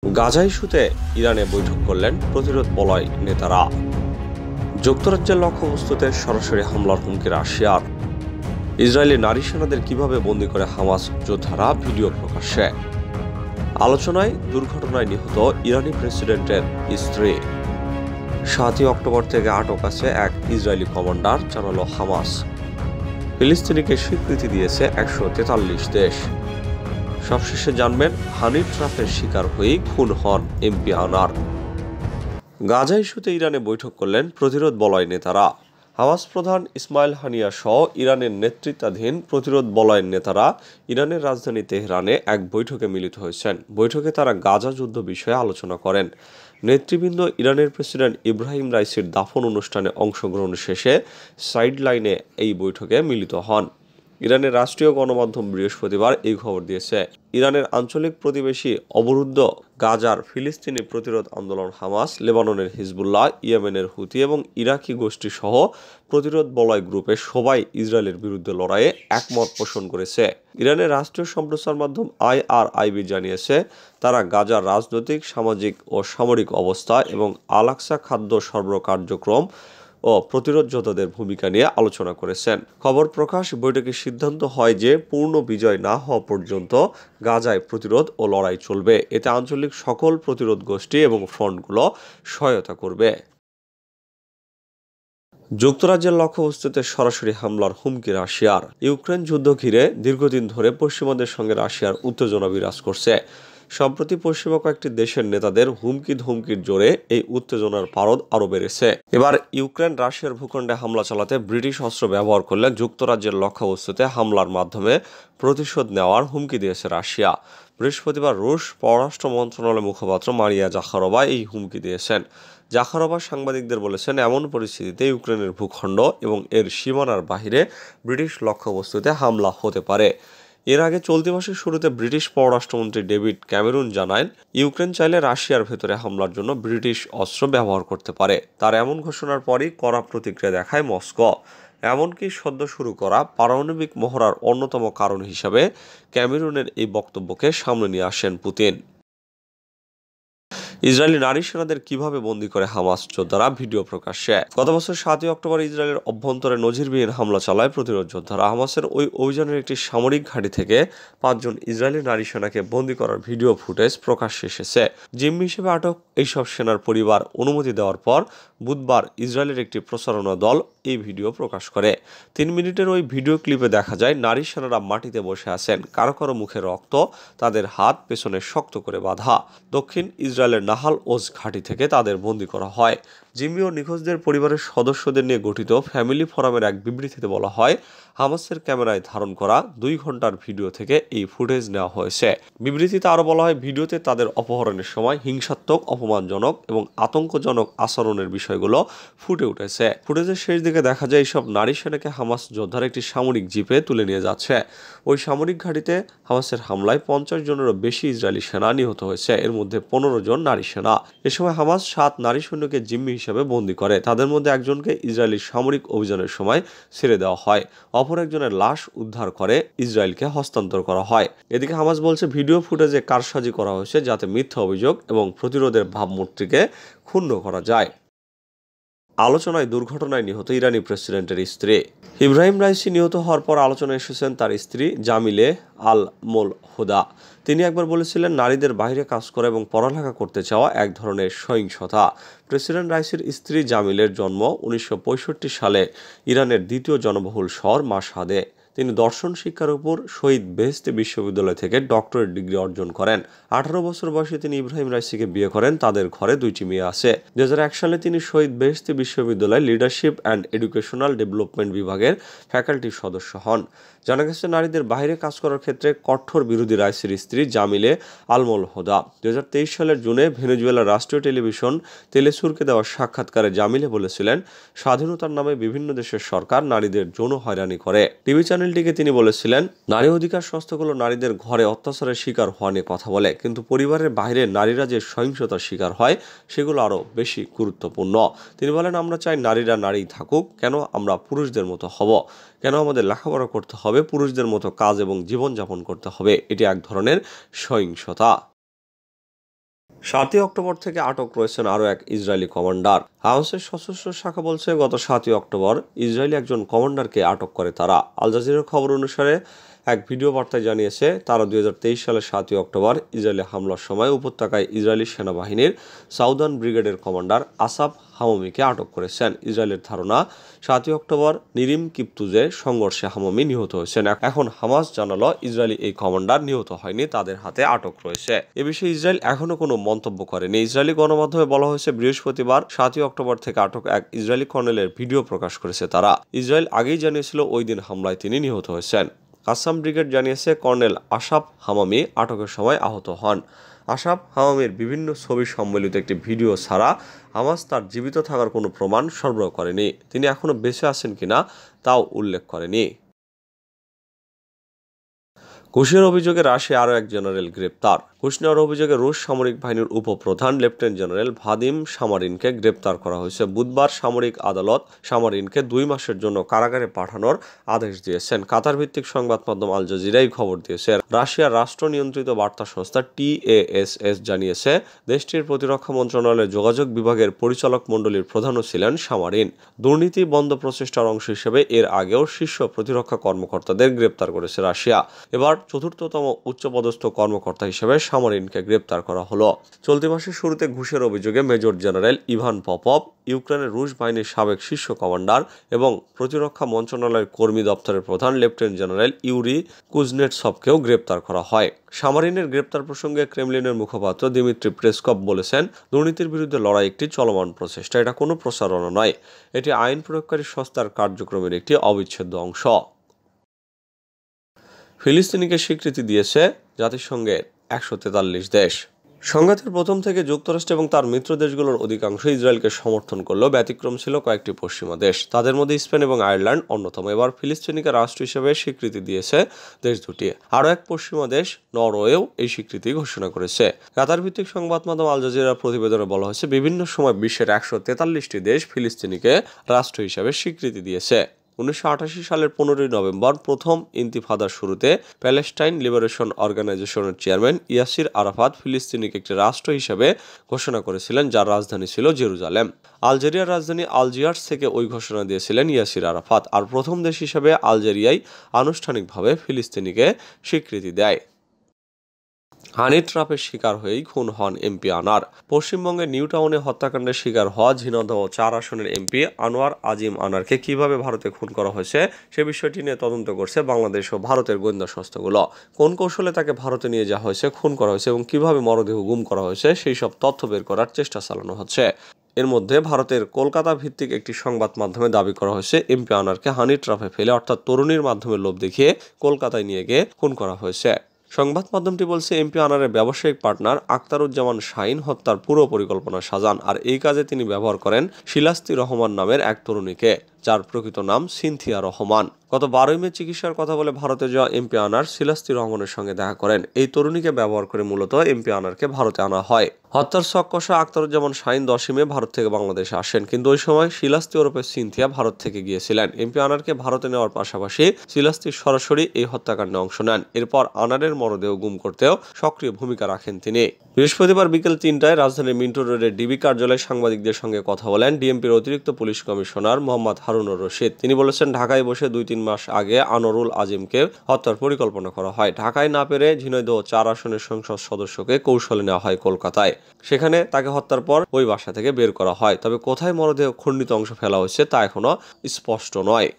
গাজা ইস্যুতে ইরানে বৈঠক করলেন প্রতিরোধ বলয় নেতারা। যুক্তরাজ্যের লক্ষ্যবস্তুতে সরাসরি হামলার হুমকি রাশিয়ার। ইসরায়েলি নারী সেনাদের কিভাবে বন্দী করে হামাস যোদ্ধারা, ভিডিও প্রকাশ্যে। আলোচনায় দুর্ঘটনায় নিহত ইরানি প্রেসিডেন্টের স্ত্রী। 7ই অক্টোবর থেকে আটক আছে এক ইসরায়েলি কমান্ডার, জানালো হামাস। ফিলিস্তিনিকে স্বীকৃতি দিয়েছে 143 দেশ। সবশেষে জানবেন, হানি ট্রাপের শিকার হয়েই খুন হন এমপি আনার। গাজা ইস্যুতে ইরানে বৈঠক করলেন প্রতিরোধ বলয় নেতারা। হামাস প্রধান ইসমাইল হানিয়া সহ ইরানের নেতৃত্বাধীন প্রতিরোধ বলয়ের নেতারা ইরানের রাজধানী তেহরানে এক বৈঠকে মিলিত হয়েছেন। বৈঠকে তারা গাজা যুদ্ধ বিষয়ে আলোচনা করেন। নেতৃবৃন্দ ইরানের প্রেসিডেন্ট ইব্রাহিম রাইসির দাফন অনুষ্ঠানে অংশগ্রহণ শেষে সাইডলাইনে এই বৈঠকে মিলিত হন। ইরানের রাষ্ট্রীয় গণমাধ্যম বৃহস্পতিবার এই খবর দিয়েছে। ইরানের আঞ্চলিক প্রতিবেশী অবরুদ্ধ গাজার ফিলিস্তিনি প্রতিরোধ আন্দোলন হামাস, লেবাননের হিজবুল্লাহ, ইয়েমেনের হুতি এবং ইরাকি গোষ্ঠী সহ প্রতিরোধ বলয় গ্রুপের সবাই ইসরায়েলের বিরুদ্ধে লড়াইয়ে একমত পোষণ করেছে। ইরানের রাষ্ট্রীয় সম্প্রচার মাধ্যম IRIB জানিয়েছে, তারা গাজার রাজনৈতিক, সামাজিক ও সামরিক অবস্থা এবং আল-আকসা খাদ্য সরবরাহ কার্যক্রম ও প্রতিরোধ যোদ্ধাদের ভূমিকা নিয়ে আলোচনা করেছেন। খবর প্রকাশ বৈঠকে সিদ্ধান্ত হয় যে পূর্ণ বিজয় না হওয়া পর্যন্ত গাজায় প্রতিরোধ ও লড়াই চলবে। এতে আঞ্চলিক সকল প্রতিরোধ গোষ্ঠী এবং ফ্রন্টগুলো সহায়তা করবে। যুক্তরাজ্যের লক্ষ্যবস্তুতে সরাসরি হামলার হুমকি রাশিয়ার। ইউক্রেন যুদ্ধ ঘিরে দীর্ঘদিন ধরে পশ্চিমাদের সঙ্গে রাশিয়ার উত্তেজনা বিরাজ করছে। সম্প্রতি পশ্চিমা কয়েকটি দেশের নেতাদের হুমকি ধমকির জোরে এই উত্তেজনার পারদ আরও বেড়েছে। এবার ইউক্রেন রাশিয়ার ভূখণ্ডে হামলা চালাতে ব্রিটিশ অস্ত্র ব্যবহার করলে যুক্তরাজ্যের লক্ষ্যবস্তুতে হামলার মাধ্যমে প্রতিশোধ নেওয়ার হুমকি দিয়েছে রাশিয়া। বৃহস্পতিবার রুশ পররাষ্ট্র মন্ত্রণালয়ের মুখপাত্র মারিয়া জাখারোভা এই হুমকি দিয়েছেন। জাখারোভা সাংবাদিকদের বলেছেন, এমন পরিস্থিতিতে ইউক্রেনের ভূখণ্ড এবং এর সীমানার বাহিরে ব্রিটিশ লক্ষ্যবস্তুতে হামলা হতে পারে। এর আগে চলতি মাসের শুরুতে ব্রিটিশ পররাষ্ট্রমন্ত্রী ডেভিড ক্যামেরুন জানান, ইউক্রেন চাইলে রাশিয়ার ভেতরে হামলার জন্য ব্রিটিশ অস্ত্র ব্যবহার করতে পারে। তার এমন ঘোষণার পরই কড়া প্রতিক্রিয়া দেখায় মস্কো। এমনকি সদ্য শুরু করা পারমাণবিক মহড়ার অন্যতম কারণ হিসাবে ক্যামেরুনের এই বক্তব্যকে সামনে নিয়ে আসেন পুতিন। ইসরায়েলি নারী সেনাদের কিভাবে বন্দী করে হামাস যোদ্ধারা, ভিডিও প্রকাশ্যে। গত বছর 7ই অক্টোবর ইসরায়েলের অভ্যন্তরে নজিরবিহীন হামলা চালায় প্রতিরোধ যোদ্ধারা। হামাসের ওই অভিযানের একটি সামরিক ঘাঁটি থেকে 5 জন ইসরায়েলি নারী সেনাকে বন্দী করার ভিডিও ফুটেজ প্রকাশ্যে এসেছে। জিম্মি হিসেবে আটক এইসব সেনার পরিবার অনুমতি দেওয়ার পর বুধবার ইসরায়েলের একটি প্রচারণা দল এই ভিডিও প্রকাশ করে। 3 মিনিটের ওই ভিডিও ক্লিপে দেখা যায়, নারী সেনারা মাটিতে বসে আছেন, কারো কারো মুখে রক্ত, তাদের হাত পেছনে শক্ত করে বাঁধা। দক্ষিণ ইসরায়েলের নাহাল ওজ ঘাঁটি থেকে তাদের বন্দী করা হয়। জিম্মি ও নিখোঁজদের পরিবারের সদস্যদের নিয়ে গঠিত ফ্যামিলি ফোরামের এক বিবৃতিতে বলা হয়, হামাসের ক্যামেরায় ধারণ করা 2 ঘন্টার ভিডিও থেকে এই ফুটেজ নেওয়া হয়েছে। বিবৃতিতে আরও বলা হয়, ভিডিওতে তাদের অপহরণের সময় হিংসাত্মক, অপমানজনক এবং আতঙ্কজনক আচরণের বিষয়গুলো ফুটে উঠেছে। ফুটেজের শেষ দিকে দেখা যায়, এইসব নারী সেনাকে হামাস যোদ্ধারা একটি সামরিক জিপে তুলে নিয়ে যাচ্ছে। ওই সামরিক ঘাঁটিতে হামাসের হামলায় 50 জনেরও বেশি ইসরায়েলি সেনা নিহত হয়েছে, এর মধ্যে 15 জন নারী সেনা। এ সময় হামাস 7 নারী সৈন্যকে জিম্মি হিসেবে বন্দী করে। তাদের মধ্যে একজনকে ইসরায়েলি সামরিক অভিযানের সময় ছেড়ে দেওয়া হয়। অপর একজনের লাশ উদ্ধার করে ইসরায়েলকে হস্তান্তর করা হয়। এদিকে হামাস বলছে, ভিডিও ফুটেজে কারসাজি করা হয়েছে যাতে মিথ্যা অভিযোগ এবং প্রতিরোধের ভাবমূর্তিকে ক্ষুণ্ণ করা যায়। আলোচনায় দুর্ঘটনায় নিহত ইরানি প্রেসিডেন্টের স্ত্রী। ইব্রাহিম রাইসি নিহত হওয়ার পর আলোচনায় এসেছেন তার স্ত্রী জামিলে আল-মোল হুদা। তিনি একবার বলেছিলেন, নারীদের বাইরে কাজ করা এবং পড়ালেখা করতে চাওয়া এক ধরনের সহিংসতা। প্রেসিডেন্ট রাইসির স্ত্রী জামিলের জন্ম 1965 সালে ইরানের দ্বিতীয় জনবহুল শহর মাশহাদে। তিনি দর্শন শিক্ষার উপর শহীদ বেহেশতি বিশ্ববিদ্যালয় থেকে ডক্টরেট ডিগ্রি অর্জন করেন। 18 বছর বয়সে তিনি ইব্রাহিম রাইসিকে বিয়ে করেন। তাদের ঘরে 2টি মেয়ে আছে। 2001 সালে তিনি শহীদ বেহেশতি বিশ্ববিদ্যালয়ের লিডারশিপ অ্যান্ড এডুকেশনাল ডেভেলপমেন্ট বিভাগের ফ্যাকাল্টির সদস্য হন। জানা গেছে, নারীদের বাইরে কাজ করার ক্ষেত্রে কঠোর বিরোধী রাইসির স্ত্রী জামিলে আল-মোল হুদা। 2023 সালের জুনে ভেনেজুয়েলার রাষ্ট্রীয় টেলিভিশন তেলেসুরকে দেওয়া সাক্ষাৎকারে জামিলে বলেছিলেন, স্বাধীনতার নামে বিভিন্ন দেশের সরকার নারীদের যৌন হয়রানি করে। টিভি চ্যানেলটিকে তিনি বলেছিলেন, নারী অধিকার সংস্থাগুলো নারীদের ঘরে অত্যাচারের শিকার হওয়া নিয়ে কথা বলে, কিন্তু পরিবারের বাইরে নারীরা যে সহিংসতার শিকার হয় সেগুলো আরও বেশি গুরুত্বপূর্ণ। তিনি বলেন, আমরা চাই নারীরা নারী থাকুক। কেন আমরা পুরুষদের মতো হব? কেন আমাদের লেখাপড়া করতে হবে? পুরুষদের মতো কাজ এবং জীবনযাপন করতে হবে? এটি এক ধরনের সহিংসতা। 7ই অক্টোবর থেকে আটক রয়েছেন আরও এক ইসরায়েলি কমান্ডার। হামাসের সশস্ত্র শাখা বলছে, গত 7ই অক্টোবর ইসরায়েলি একজন কমান্ডারকে আটক করে তারা। আল জাজিরার খবর অনুসারে এক ভিডিও বার্তায় জানিয়েছে, তারা 2023 সালের 7ই অক্টোবর ইসরায়েলি হামলার সময় উপত্যকায় ইসরায়েলি সেনাবাহিনীর সাউদার্ন ব্রিগেডের কমান্ডার আসাফ হামামিকে আটক করেছেন। ইসরায়েলের ধারণা, 7ই অক্টোবর নিরিম কিপ্তুজে সংঘর্ষে হামামি নিহত হয়েছেন। এখন হামাস জানালো, ইসরায়েলি এই কমান্ডার নিহত হয়নি, তাদের হাতে আটক রয়েছে। এ বিষয়ে ইসরায়েল এখনো কোনো মন্তব্য করেনি। ইসরায়েলি গণমাধ্যমে বলা হয়েছে, বৃহস্পতিবার 7ই অক্টোবর থেকে আটক এক ইসরায়েলি কর্নেলের ভিডিও প্রকাশ করেছে তারা। ইসরায়েল আগেই জানিয়েছিল ওই দিন হামলায় তিনি নিহত হয়েছেন। কাসাম ব্রিগেড জানিয়েছে, কর্নেল আসাফ হামামি আটকের সময় আহত হন। আসাফ হামামির বিভিন্ন ছবি সম্বলিত একটি ভিডিও ছাড়া হামাস তার জীবিত থাকার কোনো প্রমাণ সরবরাহ করেনি। তিনি এখনো বেঁচে আছেন কিনা তাও উল্লেখ করেনি। ঘুষের অভিযোগে রাশিয়া আরও এক জেনারেল গ্রেপ্তার। ঘুষ নেওয়ার অভিযোগে রুশ সামরিক বাহিনীর উপপ্রধান লেফটেন্যান্ট জেনারেল ভাদিম সামারিনকে গ্রেপ্তার করা হয়েছে। বুধবার সামরিক আদালত সামারিনকে 2 মাসের জন্য কারাগারে পাঠানোর আদেশ দিয়েছেন। কাতার ভিত্তিক সংবাদ মাধ্যম আল জাজিরা এই খবর দিয়েছে। রাশিয়ার রাষ্ট্র নিয়ন্ত্রিত বার্তা সংস্থা TASS জানিয়েছে, দেশটির প্রতিরক্ষা মন্ত্রণালয়ের যোগাযোগ বিভাগের পরিচালক মণ্ডলীর প্রধানও ছিলেন সামারিন। দুর্নীতি বন্ধ প্রচেষ্টার অংশ হিসেবে এর আগেও শীর্ষ প্রতিরক্ষা কর্মকর্তাদের গ্রেপ্তার করেছে রাশিয়া। এবার 4র্থতম উচ্চপদস্থ কর্মকর্তা হিসেবে সামারিনকে গ্রেপ্তার করা হলো। চলতি মাসের শুরুতে ঘুষের অভিযোগে মেজর জেনারেল ইভান পপভ, ইউক্রেনের রুশ বাহিনীর সাবেক শীর্ষ কমান্ডার এবং প্রতিরক্ষা মন্ত্রণালয়ের কর্মী দপ্তরের প্রধান লেফটেন্যান্ট জেনারেল ইউরি কুজনেটসভকেও গ্রেপ্তার করা হয়। সামারিনের গ্রেপ্তার প্রসঙ্গে ক্রেমলিনের মুখপাত্র দিমিত্রি পেসকভ বলেছেন, দুর্নীতির বিরুদ্ধে লড়াই একটি চলমান প্রচেষ্টা, এটা কোনো প্রচারণা নয়, এটি আইন প্রয়োগকারী সংস্থার কার্যক্রমের একটি অবিচ্ছেদ্য অংশ। ফিলিস্তিনিকে স্বীকৃতি দিয়েছে জাতিসংঘের 143 দেশ। সংঘাতের প্রথম থেকে যুক্তরাষ্ট্র এবং তার মিত্র দেশগুলোর অধিকাংশ ইসরায়েলকে সমর্থন করলেও ব্যতিক্রম ছিল কয়েকটি পশ্চিমা দেশ। তাদের মধ্যে স্পেন এবং আয়ারল্যান্ড অন্যতম। এবার ফিলিস্তিনিকে রাষ্ট্র হিসেবে স্বীকৃতি দিয়েছে দেশ দুটি। আরও এক পশ্চিমা দেশ নরওয়েও এই স্বীকৃতি ঘোষণা করেছে। কাতার ভিত্তিক সংবাদ মাধ্যম আল জাজিরার প্রতিবেদনে বলা হয়েছে, বিভিন্ন সময় বিশ্বের 143টি দেশ ফিলিস্তিনিকে রাষ্ট্র হিসেবে স্বীকৃতি দিয়েছে। 1988 সালের 15ই নভেম্বর প্রথম ইন্তিফাদার শুরুতে প্যালেস্টাইন লিবারেশন অর্গানাইজেশনের চেয়ারম্যান ইয়াসির আরাফাত ফিলিস্তিনিকে একটি রাষ্ট্র হিসেবে ঘোষণা করেছিলেন, যার রাজধানী ছিল জেরুজালেম। আলজেরিয়ার রাজধানী আলজিয়ার্স থেকে ওই ঘোষণা দিয়েছিলেন ইয়াসির আরাফাত। আর প্রথম দেশ হিসেবে আলজেরিয়াই আনুষ্ঠানিকভাবে ফিলিস্তিনিকে স্বীকৃতি দেয়। হানি ট্র্যাপের শিকার হয়েই খুন হন এমপি আনার। পশ্চিমবঙ্গের নিউ টাউনে হত্যাকাণ্ডের শিকার হওয়া ঝিনাইদহ 4 আসনের এমপি আনোয়ার আজিম আনারকে কিভাবে ভারতে খুন করা হয়েছে সে বিষয়টি নিয়ে তদন্ত করছে বাংলাদেশ ও ভারতের গোয়েন্দা সংস্থাগুলো। কোন কৌশলে তাকে ভারতে নিয়ে যাওয়া হয়েছে, খুন করা হয়েছে এবং কিভাবে মরদেহ গুম করা হয়েছে সেই সব তথ্য বের করার চেষ্টা চালানো হচ্ছে। এর মধ্যে ভারতের কলকাতা ভিত্তিক একটি সংবাদ মাধ্যমে দাবি করা হয়েছে, এমপি আনারকে হানি ট্র্যাপে ফেলে অর্থাৎ তরুণীর মাধ্যমে লোভ দেখিয়ে কলকাতায় নিয়ে গিয়ে খুন করা হয়েছে। সংবাদ মাধ্যমটি বলছে, এমপি আনারের ব্যবসায়িক পার্টনার আখতারুজ্জামান শাহিন হত্যার পুরো পরিকল্পনা সাজান। আর এই কাজে তিনি ব্যবহার করেন শিলাস্তি রহমান নামের এক তরুণীকে, যার প্রকৃত নাম সিনথিয়া রহমান। গত 12 মে চিকিৎসার কথা বলে ভারতে যাওয়া এমপি আনার শিলাস্তি রহমানের সঙ্গে দেখা করেন। এই তরুণীকে ব্যবহার করে মূলত এমপি আনারকে ভারতে আনা হয়। হত্যার ছক কষা আখতারুজ্জামান শাহিন 10 মে ভারত থেকে বাংলাদেশে আসেন, কিন্তু ওই সময় শিলাস্তি ওরফে সিনথিয়া ভারত থেকে গিয়েছিলেন। এমপি আনারকে ভারতে নেওয়ার পাশাপাশি শিলাস্তি সরাসরি এই হত্যাকাণ্ডে অংশ নেন। এরপর আনারের মরদেহ গুম করতেও সক্রিয় ভূমিকা রাখেন তিনি। বৃহস্পতিবার বিকেল 3টায় রাজধানীর মিন্টো রোডের ডিবি কার্যালয়ে সাংবাদিকদের সঙ্গে কথা বলেন ডিএমপির অতিরিক্ত পুলিশ কমিশনার মোহাম্মদ হারুনুর রশিদ। তিনি বলেছেন, ঢাকায় বসে 2-3 মাস আগে আনোয়ারুল আজিমকে হত্যার পরিকল্পনা করা হয়। ঢাকায় না পেরে ঝিনাইদহ 4 আসনের সংসদ সদস্যকে কৌশলে নেওয়া হয় কলকাতায়। সেখানে তাকে হত্যার পর ওই বাসা থেকে বের করা হয়। তবে কোথায় মরদেহ খণ্ডিত অংশ ফেলা হয়েছে তা এখনো স্পষ্ট নয়।